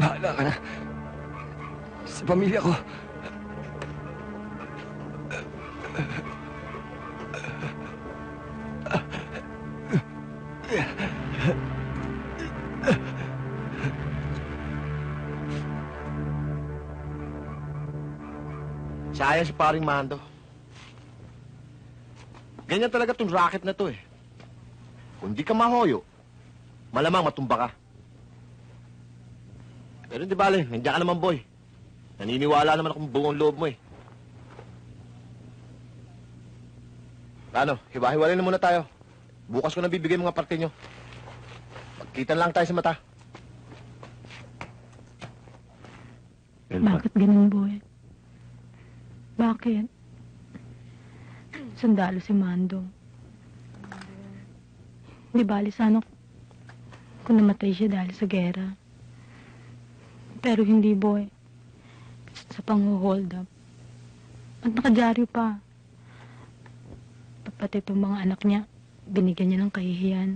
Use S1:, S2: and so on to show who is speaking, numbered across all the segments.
S1: Bahala ka na. Sa pamilya ko.
S2: Sayang si paring Mando. Ganyan talaga tong racket na to eh. Kung di ka mahoyo, malamang matumba ka. Pero di bale, nandiyan ka naman boy. Naniniwala naman akong buong loob mo eh. Ano, hiwa-hiwalay na muna tayo. Bukas ko na bibigay mga parte nyo. Magkita lang tayo sa mata.
S3: Bakit ganun, boy? Bakit? Sundalo si Mando. Di bali sana kung namatay siya dahil sa gera. Pero hindi, boy. Sa pang-hold up. At nakadyaryo pa. Pati itong mga anak niya, binigyan niya ng kahihiyan.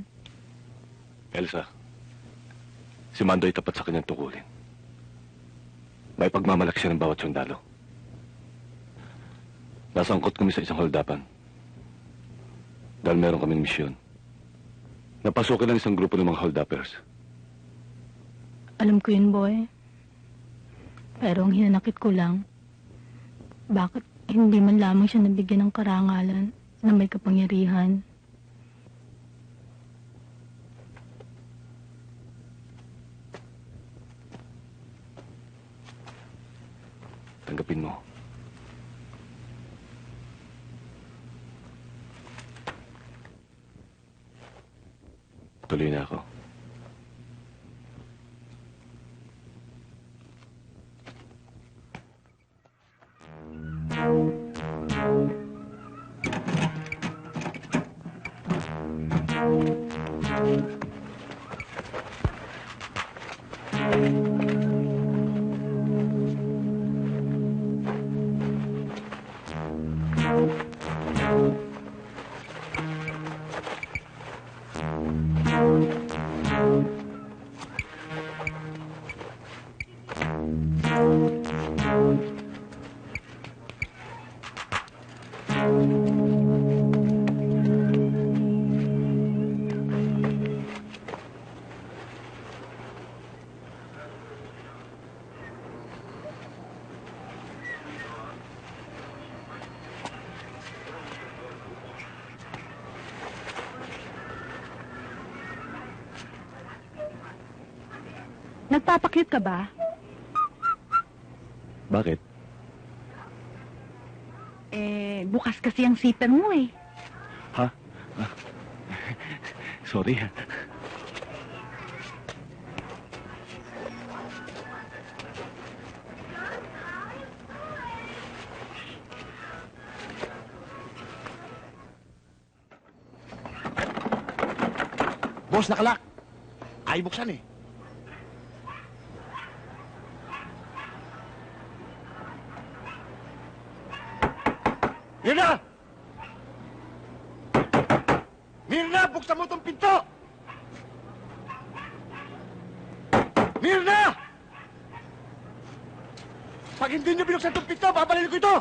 S4: Elsa, si Mando ay tapat sa kanyang tungkulin. May pagmamalaki siya ng bawat sundalo. Nasangkot kami sa isang holdapan. Dahil meron kaming misyon. Napasukin ng isang grupo ng mga holdapers.
S3: Alam ko yun, boy. Pero ang hinanakit ko lang, bakit hindi man lamang siya nabigyan ng karangalan na may kapangyarihan?
S4: Tanggapin mo. Tuloy na ako.
S3: Nagpapakyut ka ba?
S4: Bakit?
S3: Bukas kasi ang zipper mo eh.
S4: Ha? Sorry.
S2: Boss, nakalak. Ay, buksan eh. Mirna! Mirna, buksan mo itong pinto! Mirna! Pag hindi niyo binuksan itong pinto, babalin ko ito!